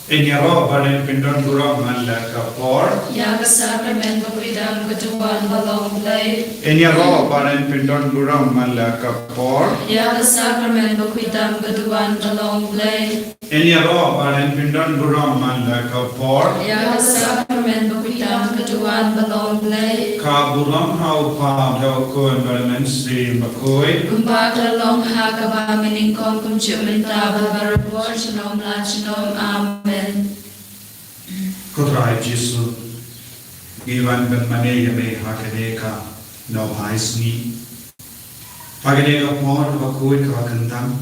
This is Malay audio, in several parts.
Enyaro barin pindon gurang manla kapor. Yaga sacrament bakridam katuan balong play. Enyaro barin pindon gurang manla kapor. Yaga sacrament bakridam katuan balong play. Enyaro barin pindon gurang manla kapor. Yaga sacrament bakridam katuan balong play. Kabulam hau pa hau kun barman si makoi. Kumpa kalong hakaba meningkong kumcuminta balbarabor shalom la shalom amen. Kutrai Jesu Iwan ben mane yame hakadeka no haisni hakadeka por bakui ka kentang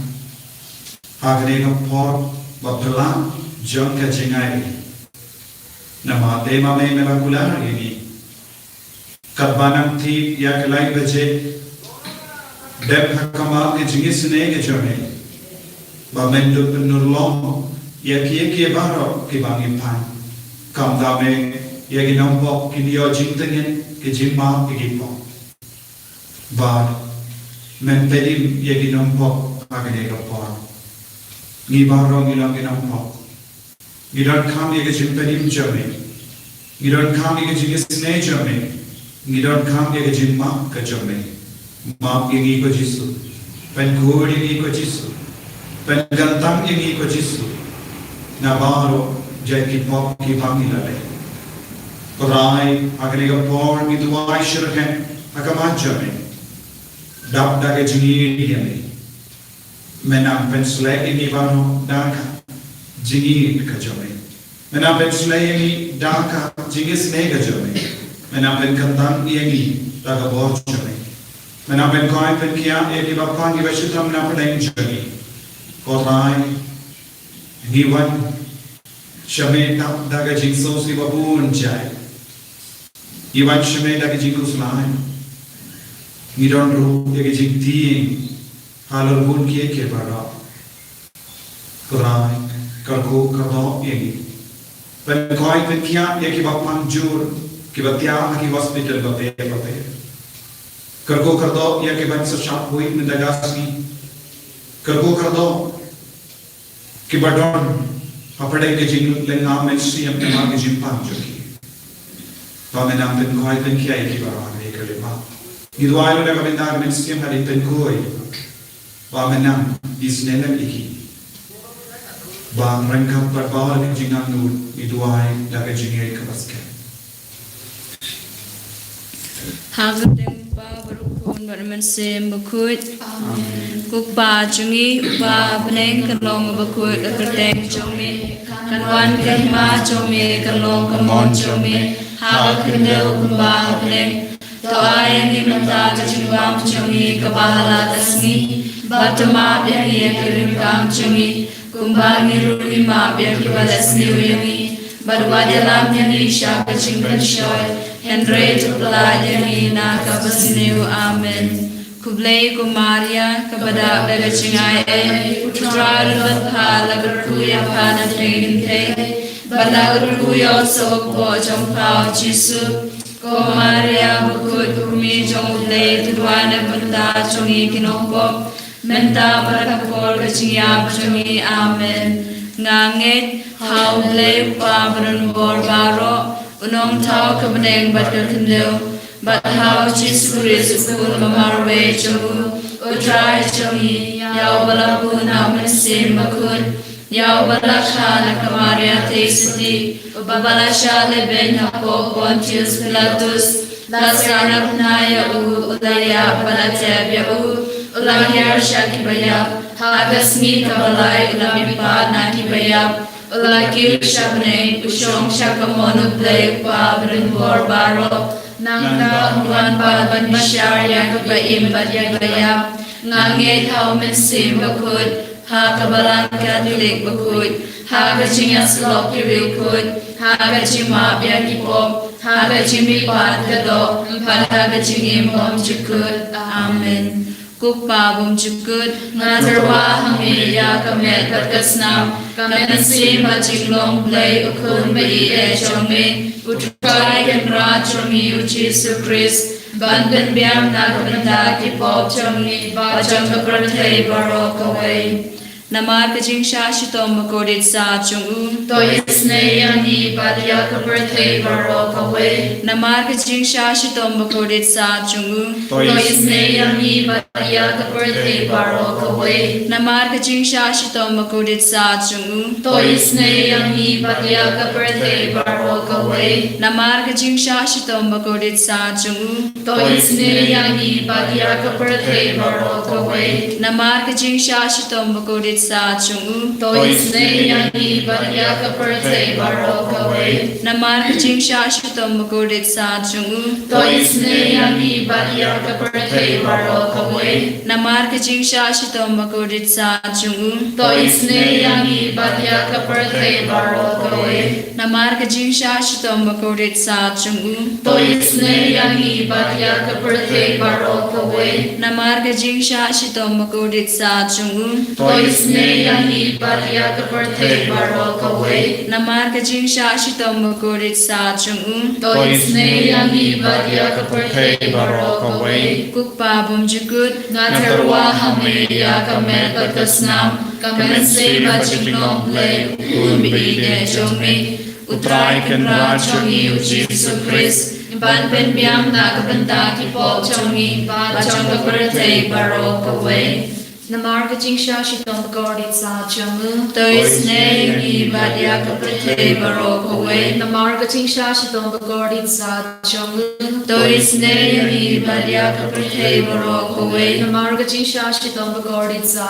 hakadeka por Baphylla Jong ka Jingaiei nama tema me melakula ini katbanam thi ya kelai baje Baphylla ke jingisne ke jone ba mendu penurlong ya kia baro ke bangi pan kam dame ya ginompo kinio jingtengen ke jingma ke gipo ba men pedim ya ginompo agane kapor ni baro ngilong ginompo ngidon kam ya ke jingpedim jome ngidon kam ya ke jingisne jome ngidon kam ya ke jingma ke jome ma ngi ko Jesu pen kuri ngi ko Jesu pen gantang ngi ko Jesu Nabaro Jackie Pop ki Baphylla Korai agane ka por mi duai shirken akamajame dap daga jingi yame menam pensle ini bano daka jingi ka jame menam pensle ini daka jingi sne ka jame menam pen kantang ini daga bor jame menam pen koi pen kia edi bapan ki bashitam na pen jame korai Niwan Shame tap daga jingso si babun jai. Iwan shame daga jingkus lain. Nidon ru daga jing tiing halor bun kie ke bara. Kurai karko kardo yengi. Pen koi pen kia ye ki bapan jur ki batya ki hospital bate. Karko kardo ye ki ban sashap hui mendagasni. Karko kardo ki badon Apade ke jing lenga mensi am tema ke jing pang joki. Pa menam pen koi pen kia iki barang ke kelima. Gidwai lo daga benda mensi am hari pen koi. Pa menam disnenem iki. Bang rengkap berbawal ke jingang nur gidwai daga jingaiei kapaske. Hagdeng pa barukun barmense bakut. Kukpa jungi upa beneng kalong bakut akerdeng jomi kanwan kema jomi kalong kamon jomi haga kendel kumba beneng toa yang dimenta kejibam jomi kebahala tasmi batama biang kirim kam jomi kumba ngirui ma biang kibalasni uyami badwa dalam yang isya kejingkan shoy Henry tukla yang na kabasiniu amen Kublai kumaria kepada daga Jingaiei putra rubah lagar kuya pana tenginte balagar kuya sok bo jongkau Jesu kumaria bukut kumi jong blai tujuan benda jongi kinoko menta barakapor kecingya jongi amen nganget hau blai pa berenbor baro unong tau kebeneng batal kendel But how Jesus Christ could mamarwe jogu utrai jogi yau balaku namen sim makut yau balakha na kamaria tesiti ubabala shale ben hapo Pontius Pilatus lasana naya ulaya balatya u ulaya shakibaya hagasmi kabalai ulamipa nakibaya ulakir shabne ushong shakamonu blay pa brinbor baro Nangka huan pa ban bashar yak ba imbat yak bayap nganget how men sim bakut ha kabalan Catholic bakut ha kachinga slop kirikut ha kachima biakipop ha kachimi pat kado pat ha kachingim bom chukut amen Kukpa bom chukut ngazarwa hami ya kamet katkasnam kamet sim hachinglong play ukun bai e chome utrai kenra chomi Jesu Christ bangan biam na kabenda ki pop chomi ba chong ka prathai barok away Namar ka jing sha shitom makodit sa chung u. Tois ne yani badya ka birthday baro ka we. Namar ka jing sha shitom makodit sa chung u. Tois ne yani badya ka birthday baro ka we. Namar ka jing sha shitom makodit sa chung u. Tois ne yani badya ka birthday baro ka we. Namar ka jing sha shitom makodit sa chung u. Tois ne yani badya ka birthday baro ka we. Namar ka jing sha shitom makodit sa chung u. Tois ne yani badya ka birthday baro ka we. Namar ka jing sha shitom makodit sa chung u. Tois ne yani badya ka birthday baro ka we. Namar ka jing sha shitom makodit sa chung u. Tois ne yani badya ka birthday baro ka we. Namar ka jing sha shitom makodit sa chung u. Tois ne yani badya ka birthday baro ka we. Namar ka jing sha shitom makodit sa chung u. Tois ne yani badya ka birthday baro ka we. Namar ka jing sha shitom makodit sa chung u. Tois ne yani badya ka birthday baro ka we. Kukpa bum jukut. Natarwa hameya kamen patasnam kamen se bajinglong le umbi de jomi utrai kan rajongi u Jesus Christ ban ben biang na kabanta ki pop jongi ba jong ka birthday baro ka we. Namar ka jing sha shitom gordit sa jongu. Tois ne ni badya ka birthday baro ka we. Namar ka jing sha shitom gordit sa jongu. Tois ne ni badya ka birthday baro ka we. Namar ka jing sha shitom gordit sa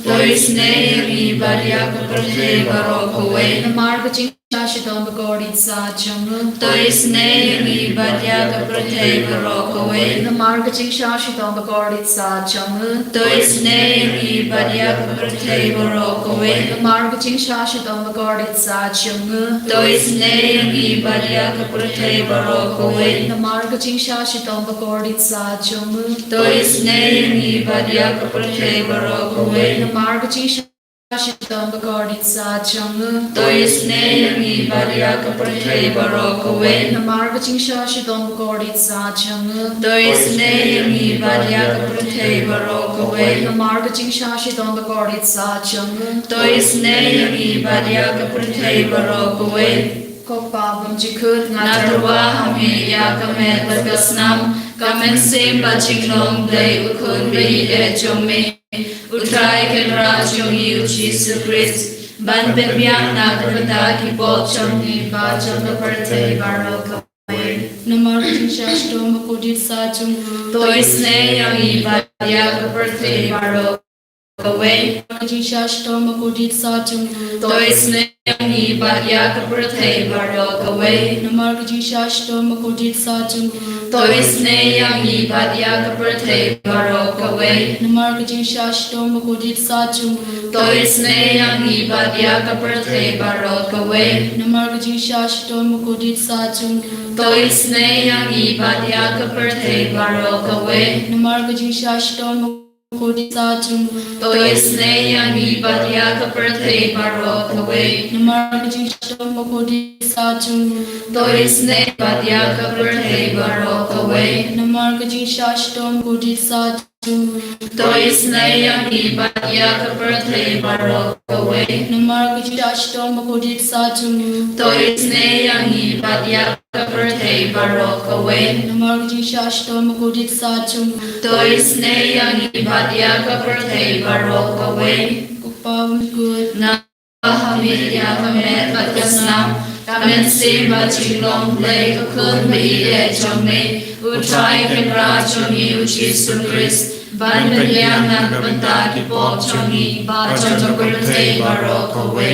Tois ne ni badya ka birthday baro ka we. Namar ka jing sha shitom gordit sa jongu. Tois ne ni badya ka birthday baro ka we. Namar ka jing sha shitom gordit sa jongu. Tois ne ni badya ka birthday baro ka we. Namar ka jing sha shitom gordit sa jongu. Tois ne ni badya ka birthday baro ka we. Namar ka jing sha shitom gordit sa jongu. Tois ne ni badya ka birthday baro ka we. Namar ka jing sha shitom gordit sa jongu. Tois ne ni badya ka birthday baro ka we. Namar ka jing sha shitom gordit sa jongu. Tois ne ni badya ka birthday baro ka we. Namar ka jing sha shitom gordit sa jongu. Tois ne ni badya ka birthday baro ka we. Kokpa bum jikut Natarwa hameya kamen patasnam kamen se bajinglong le ukun be de jomi utrai kan rajongi u Jesus Christ ban ben biang na kabanta ki pop jongi ba jong ka birthday baro ka we. Namar ka jing sha shitom gordit sa jongu. Tois ne ni badya ka birthday baro ka we. Jing sha shitom gordit sa jongu. Tois ne ni badya ka birthday baro ka we. Namar ka jing sha shitom gordit sa jongu. Tois ne ni badya ka birthday baro ka we. Namar ka jing sha shitom gordit sa jongu. Tois ne ni badya ka birthday baro ka we. Namar ka jing sha shitom gordit sa jongu. Tois ne ni badya ka birthday baro ka we. Namar ka jing sha shitom gordit sa jongu. Tois ne ni badya ka birthday baro ka we. Namar ka jing sha shitom gordit sa jongu. Tois ne badya ka birthday baro ka we. Namar ka jing sha shitom gordit sa jongu. Tois ne ni badya ka birthday baro ka we. Namar ka jing sha shitom gordit sa jongu. Tois ne ni badya ka birthday baro ka we. Namar ka jing sha shitom gordit sa jongu. Tois ne ni badya ka birthday baro ka we. Kokpa bum jikut Na hameya kamen patasnam kamen se bajinglong le ukun be de jomi utrai kan rajongi u Jesus Christ ban ben biang na kabanta ki pop jongi ba jong ka birthday baro ka we.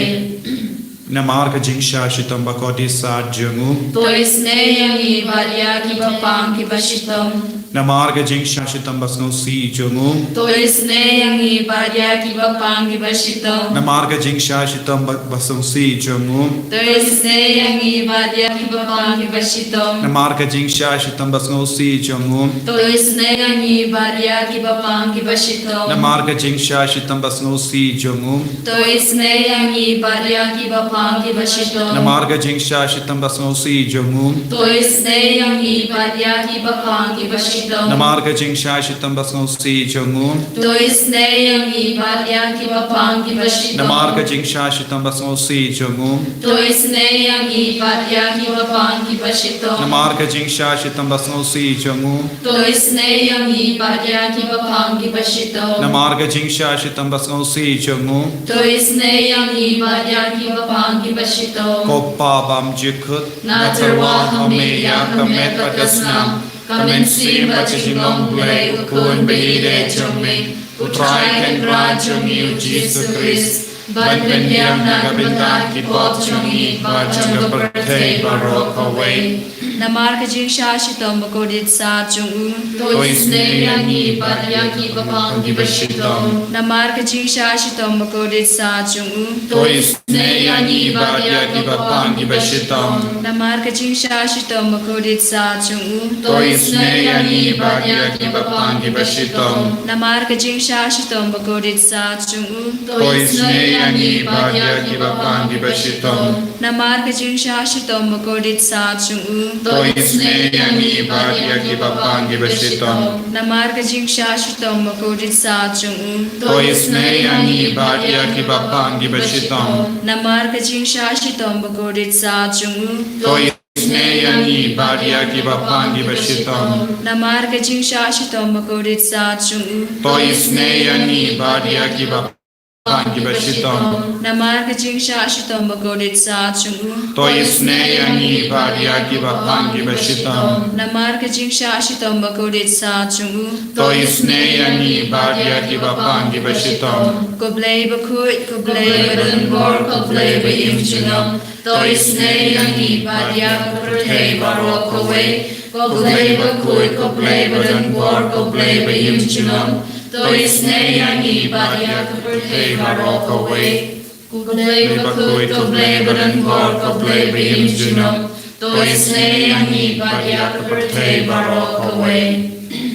Namar ka jing sha shitom bakodi sa jungu. Tois ne ni badya ki bapang ki bashitom. Namar ka jing sha shitom basno si jungu. Tois ne ni badya ki bapang ki bashitom. Namar ka jing sha shitom basno si jungu. Tois ne ni badya ki bapang ki bashitom. Namar ka jing sha shitom basno si jungu. Tois ne ni badya ki bapang ki bashitom. Namar ka jing sha shitom basno si jungu. Tois ne ni badya ki bapang ki bashitom. Namar ka jing sha shitom basno si jungu. Tois ne ni badya ki bapang ki bashitom. bashitong Namarga jing shashitam basngo si jongun. Tois ne yang ibat yang kibapang kibashitong Namarga jing shashitam basngo si jongun. Tois ne yang ibat yang kibapang kibashitong Namarga jing shashitam basngo si jongun. Tois ne yang ibat yang kibapang kibashitong Namarga jing shashitam basngo si jongun. Tois ne yang ibat yang kibapang kibashitong Koppa bam jikut. Natarwa hameya kamet pagasnam Kamen si bachilong blay ukun behide jome Utrai ken ra jomi Jesus Christ Ban benyam nagabinta kipot jomi Bajang bertei barok away Namar ka jing sha shitom bakodit sa chung u Tois ne yang ibat yang kibapang kibashitong Namar ka jing sha shitom bakodit sa chung u Tois ne yang ibat yang kibapang kibashitong Namar ka jing sha shitom bakodit sa chung u Tois ne yang ibat yang kibapang kibashitong Namar ka jing sha shitom bakodit sa chung u Tois ne yang ibat yang kibapang kibashitong Namar ka jing sha shitom bakodit sa chung u Tois ne yang ibat yang kibapang kibashitong Namar ka jing sha shitom bakodit sa chung u Tois ne yang ibat yang kibapang kibashitong Namar ka jing sha shitom bakodit sa chung u Tois ne yang ibat yang kibapang kibashitong Namar ka jing sha shitom bakodit sa chung u Tois ne yang ibat yang kibapang kibashitong Namar ka jing sha shitom bakodit sa chung u Tois ne yang ibat yang kibapang kibashitong Namar ka jing sha shitom bakodit sa chung u Tois ne yang ibat yang kibapang kibashitong Ko blay bakut ko blay Badan bor ko play ba imchinong Tois ne yang ibat yang pertei barok away Ko play ba kuy ko play badan bor ko play ba imchinong Tois ne yang ibat yang pertei barok away Ko play ba kuy ko play badan bor ko play ba imchinong Tois ne yang ibat yang pertei barok away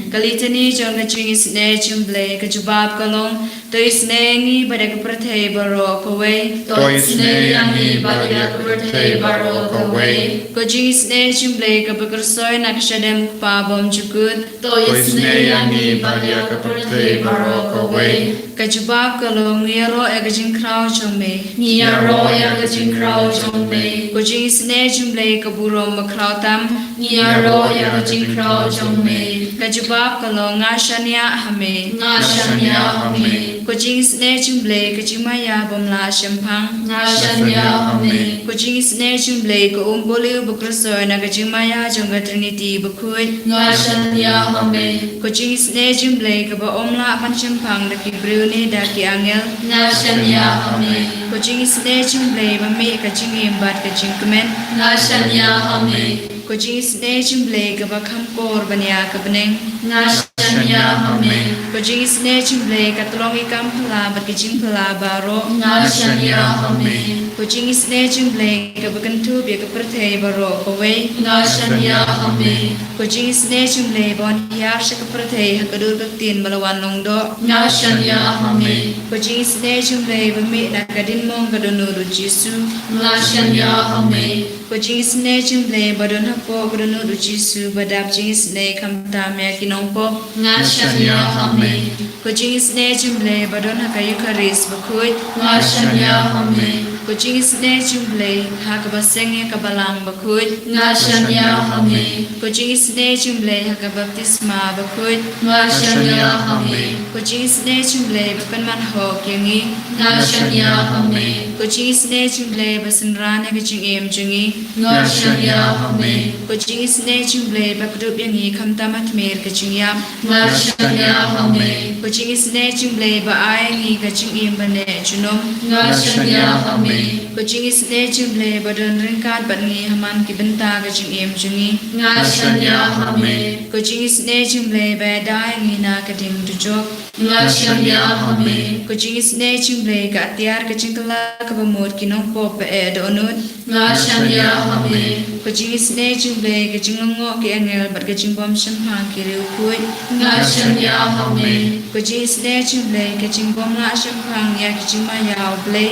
Kalitani jong ka jing is ne jing blay ka jubab kalong Tois ne ngi bada ka pertei barok away Tois ne yang ibat yang pertei barok away Ko jing is ne jing blay ka bakarsoy na ka syadem pabom jukut Tois ne yang ibat yang pertei barok away Ka jubab kalong ngiro e ka jing kraw jong me Ngiyaro yang ka jing kraw jong me Ko jing is ne jing blay ka burom makraw tam Ngiyaro yang ka jing kraw jong me Ka jubab kalong nga shanya hame Nga shanya hame Ko jing is ne jing blay ka jing maya bom la shampang Nga shanya hame Ko jing is ne jing blay ka umboli bakarsoy na ka jing maya jong ka trinity bakut Nga shanya hame Ko jing is ne jing blay ka ba omla pan shampang da ki bruni da ki angel Nga shanya hame Ko jing is ne jing blay ba me ka jing imbat ka jing kemen Nga shanya hame Ko jing is ne jing blay ka ba kham kor banya ka beneng Nga shanya hame Ko jing is ne jing blay ka tolong ikam phala bat ki jing phala baro Nga shanya hame Ko jing is ne jing blay ka ba kan tu bi ka perthei baro ko we Nga shanya hame Ko jing is ne jing blay bon hiar sa ka perthei ha ka dur ka tin balawan long do Nga shanya hame Ko jing is ne jing blay ba me na ka din mong ka donu ru jisu Nga shanya hame Ko jing is ne jing blay ba don ha po ka donu ru jisu ba dap jing is ne kam ta me ki nong po Nga shanya hame Ko jing is ne jing blay ba don ha ka yukaris ba khut Nga shanya hame Ko jing is ne jing blay ha ka ba seng ka balang ba khut Nga shanya hame Ko jing is ne jing blay ha ka baptisma ba khut Nga shanya hame Ko jing is ne jing blay ba pen man ho kyungi Nga shanya hame Ko jing is ne jing blay ba sanran ha ka jing em jungi Nga shanya hame Ko jing is ne jing blay ba kudup yang hi kam ta mat mer ka jing yam Nga shanya hame Ko jing is ne jing blay ba ai ngi ka jing em ba ne junom Nga shanya hame Ko jing is ne jing blay ba don ring kat bat ngi haman ki benta ka jing em jungi Nga shanya hame Ko jing is ne jing blay ba dai ngi na ka ding du jok Nga shanya hame Ko jing is ne jing blay ka atiar ka jing tala ka ba mot ki nong po pa e do nut Nga shanya hame Ko ko jing is ne jing ble ke jing ngo ke angel bat ke jing bom sham ha ke riu kui nga shan ya hame ko jing is ne jing ble ke jing bom la sham hang ya ke jing ma yao ble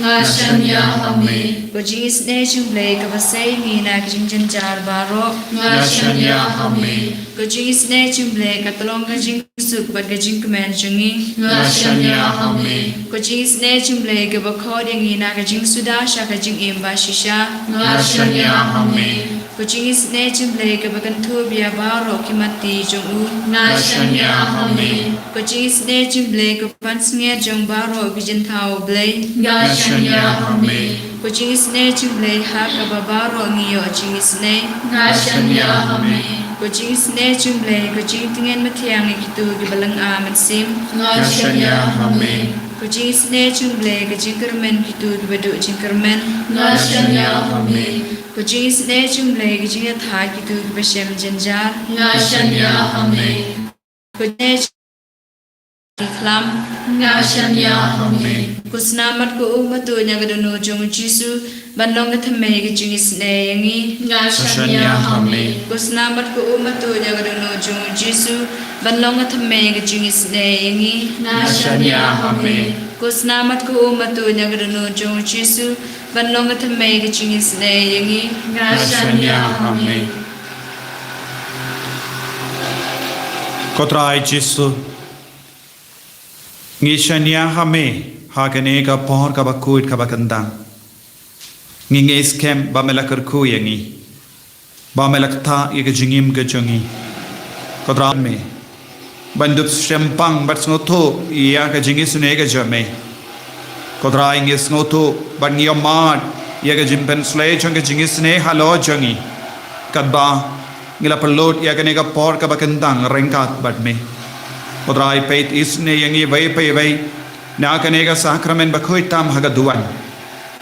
nga shan ya hame ko jing is ne jing ble ke ba sai ni na ke jing jan jar baro nga shan ya hame ko jing is ne jing ble ke tolong ke jing suk bat ke jing kmen jungi nga shan ya hame ko jing is ne jing ble ke ba kho ding ni na ke jing suda sha ke jing im ba shisha nga shan ya hame ko jing is ne jing ble ke ba kan thu bia baro ki mati jong u nga shan ya hame ko jing is ne jing ble ke pan snge jong baro bi jin thao ble nga shan ya hame ko jing is ne jing ble ha ka ba baro ngi yo jing is ne nga shan ya hame ko jing is ne jing ble ko jing tingen ma thiang ki tu ki balang a man sim nga shan ya hame ko jing is ne jing ble ke jing kermen ki tu ki badu jing kermen nga shan ya hame ko jing is ne jing ble ke jing tha ki tu ki bashem janjar nga shan ya hame ko ne Iklam nga shan ya hame ko snamat ko umatu nya gadunu jong jisu banlong ka thame ke jing is ne yangi nga shan ya hame ko snamat ko umatu nya gadunu jong jisu banlong ka thame ke jing is ne yangi nga shan ya hame ko snamat ko umatu nya gadunu jong jisu banlong ka thame ke jing is ne yangi nga shan ya hame Kotrai Jisu Ngishanya hame hakane ka por ka bakuit ka bakandang Nginge skem ba melakar ku yangi ba melakta ye jingim ga jongi Kotrai me bandup shempang bat ngoto ya ka jingis ne ga jame Kotrai ngis ngoto ban ngiyamad ya ga jimpen slay jong ga jingis ne halo jongi kadba ngila pelot ya ka ne ka por ka bakandang rengkat bat me Kotrai peit isne yangi vai pei vai na kanega sakramen bakhoi tam haga duan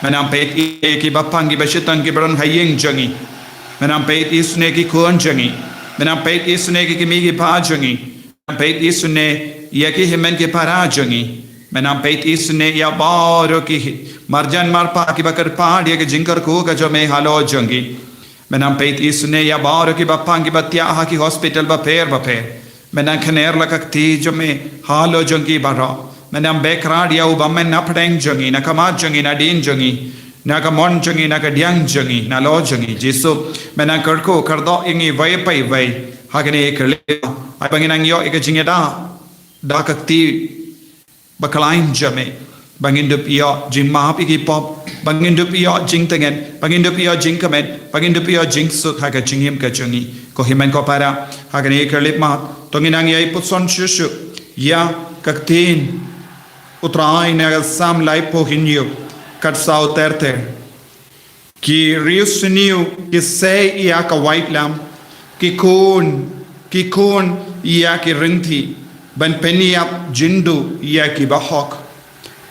manam peit e ki bapangi bashitang ki baron hayeng jangi manam peit isne ki kuan jangi manam peit isne ki mi ki pa jangi manam peit isne ya ki himen ki para jangi manam peit isne ya baro ki marjan mar pa ki bakar pa dia ki jinkar ko ka jo me halo jangi manam peit isne ya baro ki bapangi batya ha ki hospital ba per Menang khaner lakakti jo me halo jongi baro menam background ya ubamen na phdeng jongi na kama jongi na din jongi na kamon jongi na kadyang jongi na lo jongi Jesu menang karko kardo ingi vai pai vai hagane kerle ai banginang yo ikajingeda da kakti bakalain jame bangindup yo jimap iki pop bangindup yo jingtengen bangindup yo jingkamen bangindup yo jingsuk haga jingim ka jongi ko himen ko para hagane kerlip mat Tonginang yai putson shushu ya kaktin utrai na sam lai po hinyu kat sau terte ki riusniu ki sei ya ka white lam ki kun ya ki ringthi ban peniap jindu ya ki bahok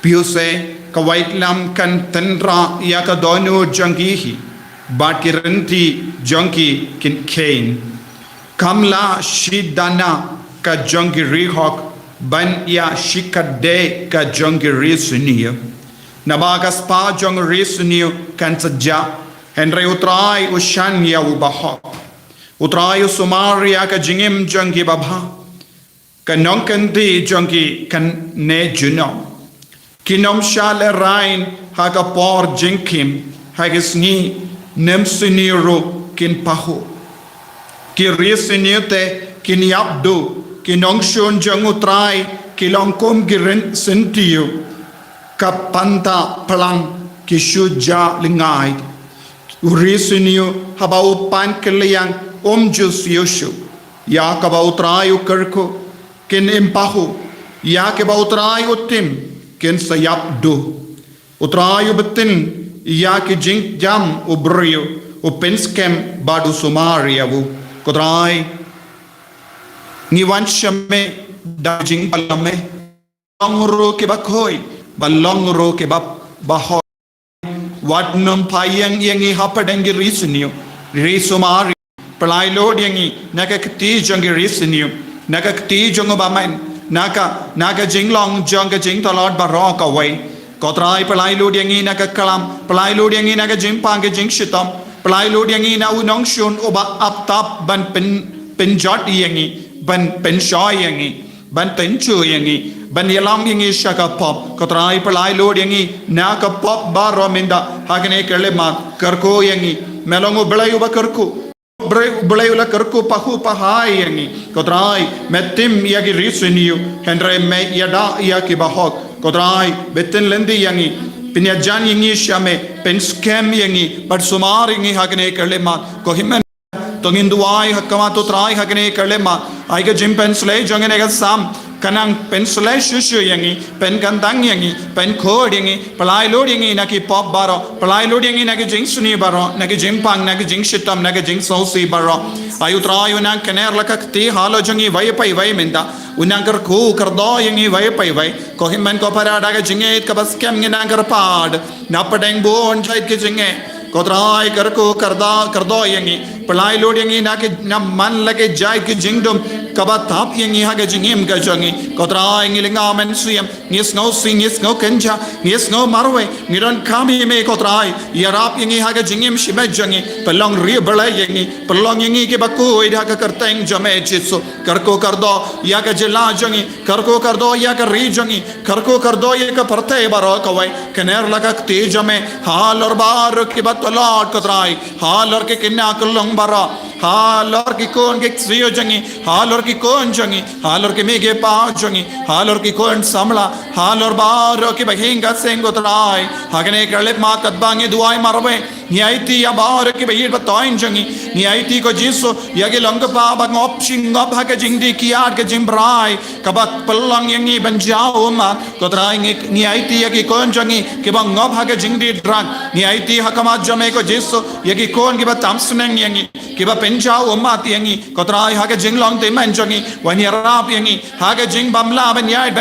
piuse ka white lam kan tendra ya ka donu jangihi bat ki ringthi jangi kin kain Kamla shidana ka jongi rihok ban ya shikade ka jongi risuniyo nabaga spa jong risuniyo kan saja henry utrai ushan ya ubahok utrai sumaria ka jingim jongi babha ka nonkandi jongi kan ne juno kinom shale rain haga por jinkim hagisni nemsuniro kin pahu ki risinite ki niabdu ki nongshun jangutrai ki longkom girin sentiu kapanta pelang ki shuja lingai urisiniu habau pan keliang jus yoshu ya kabau trayu kerku kin impahu ya ke bau trayu tim kin sayabdu utrayu betin ya ki jing jam ubriyu upenskem badu sumariavu Kotrai Niwan shame dajing palame Longro ke bakhoi balongro ke bahoy Watnum payang yangi hapadangi risuniu Risumari Palai lord yangi Nakakti jongi risuniu Nakakti jongobaman Naka jinglong jonga jing talad barok away Kotrai palai lord yangi nakakalam Palai lord yangi naka jimpang jing shitam Pelai lo yang i na unong shun oba ap tap ban pen jot yang i ban pen shoy yang i ban pen chu yang i ban yalam yang i shaka pop kotrai pelai lo yang i na ka pop baro minda hagane kele mat karko yang i melongo belayu ba karko Belayula kerku pahu pahai yangi kotrai metim yagi risuniu henry me yada yaki bahok kotrai betin lendi yangi pinyajan yangi shame pen scam yangi but sumar yangi hagane kalema kohimen tonginduai hakama to trai hagane kalema aiga jim pen slay jongene ga sam kanang pen slay shushu yangi pen kandang yangi pen khod yangi palai lo yangi naki pop baro palai lo yangi naki jing suni baro naki jim pang naki jing shitam naki jing sosi baro ayu trai unang kener lakak ti halo jongi vai pai vai minda unang kar ku kardo yangi vai pai vai kohimen ko parada ga jinget ka bas kem nginang kar pad napadeng bon jait ke jinge kotrai karku kardo yangi palai lo yangi naki nam man lage jai ke jingdom kaba tap yangi haga jingim ga jongi kotrai ngilinga men suyam ngis no sing ngis no kenja ngis no marwe ngiron kami me kotrai yarap yangi haga jingim shibe jongi pelong ri balai yangi pelong yangi ke baku ida ka karteng jame chitsu karko kardo yaga jila jongi karko kardo yaga ri jongi karko kardo yaga parte baro kawai kener laga te jame halor bar ke batolot kotrai halor ke kinna kulong bara halor ki kon ke sriyo jongi halor ki kon jongi halor ki mege pa jongi halor ki kon samla halor baro ki bahinga sengo trai hagane kalep ma kadbangi duai marwe ni aiti ya bar ki bahir batoin jongi ni aiti ko jiso yage long pa ba ngop sing ngop haga jingdi kiat ke jimbrai kabak pelang yangi banjao ma ko trai ni aiti yage kon jongi ke bang ngop haga jingdi drang ni aiti hakama jame ko jiso yage kon ki ba tamsuneng yangi ke ba penjao ma tiangi ko trai haga jinglong te man jongi when you rap yangi haga jing bamla ban yang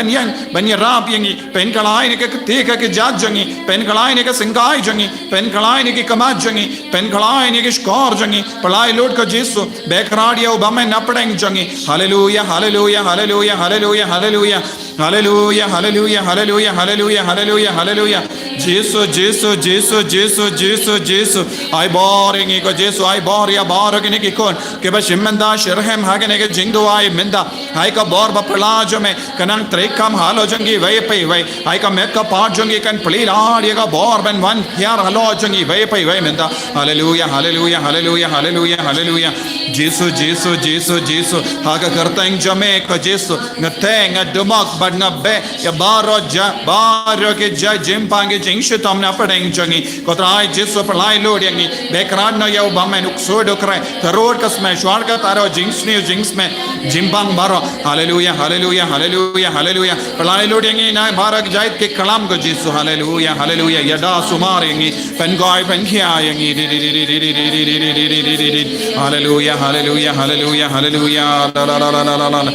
ban you rap yangi pen kalai ne ke te ke jat jongi pen kalai ne ke singai jongi pen kalai ne ke kamat jongi pen kalai ne ke skor jongi palai lord ko jisu bekradia obame napadeng jongi hallelujah hallelujah hallelujah hallelujah hallelujah hallelujah hallelujah hallelujah hallelujah hallelujah hallelujah jisu jisu jisu jisu jisu jisu ai boring ko jisu ai bor ya bor ke ne ki kon ke ba shimenda shirhem hagene ke jingdo ai menda ai ka bor ba pelajo me kanang trekam halo jongi vai pai vai ai ka mekka part jongi kan plilad ye ka bor ben wan yar halo jongi vai pai vai menda hallelujah hallelujah hallelujah hallelujah hallelujah jisu jisu jisu jisu haga kartang jame ko jisu ngateng adumak bad na be ya baro ke ja jimpange jingshi tamna padeng jongi kotrai jisu palai lord yangi bekran no ya obame nuk sodo krai tarod ka sme shwar ka taro jings ne jings me jimbang baro hallelujah hallelujah hallelujah hallelujah palai lord yangi na barak jait ke kalam ko jisu hallelujah hallelujah yada sumar yangi pen goi pen khia yangi hallelujah hallelujah hallelujah hallelujah la la la la la la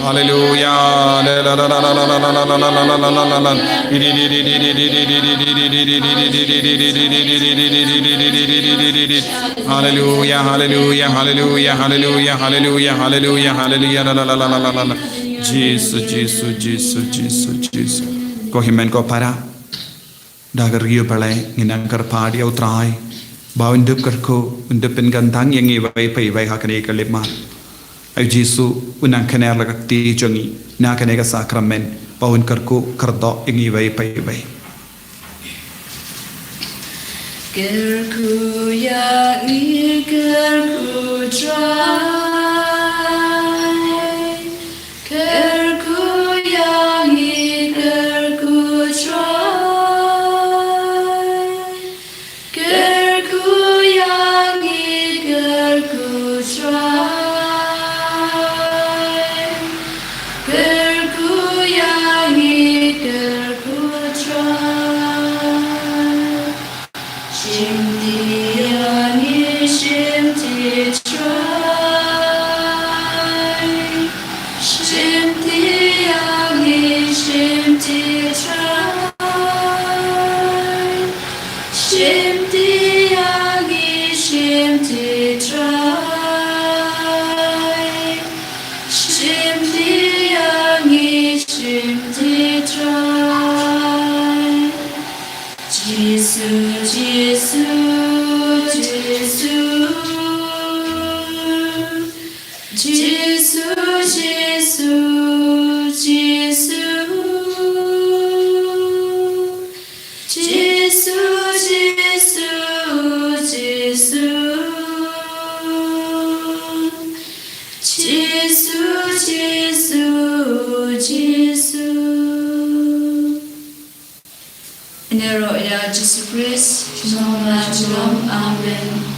hallelujah la la la la la la la la la la hallelujah hallelujah hallelujah hallelujah hallelujah hallelujah hallelujah la la la la la Jesus Jesus Jesus Jesus Jesus ko himen ko para dagar rio pale nginang kar padi au trai ba undup karko undup pen gantang yangi vai pai vai hakane kalema ai jisu unang khaner la ti jongi na kane ka sakramen ba un karko kardo yangi vai pai vai kerku yangi kerku try kerku yangi kerku try Try Jesus Christ, shalom, amen.